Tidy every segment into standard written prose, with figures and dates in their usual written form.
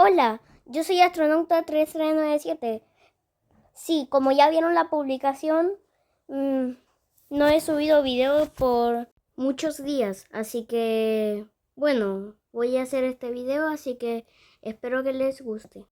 Hola, yo soy astronauta 3397. Sí, como ya vieron la publicación, no he subido video por muchos días, así que, bueno, voy a hacer este video, así que espero que les guste.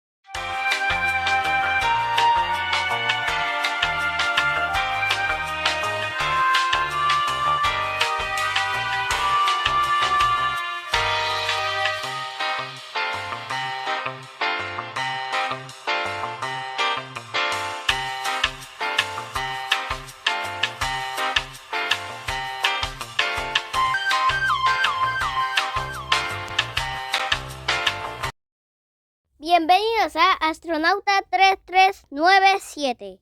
Bienvenidos a Astronauta 3397.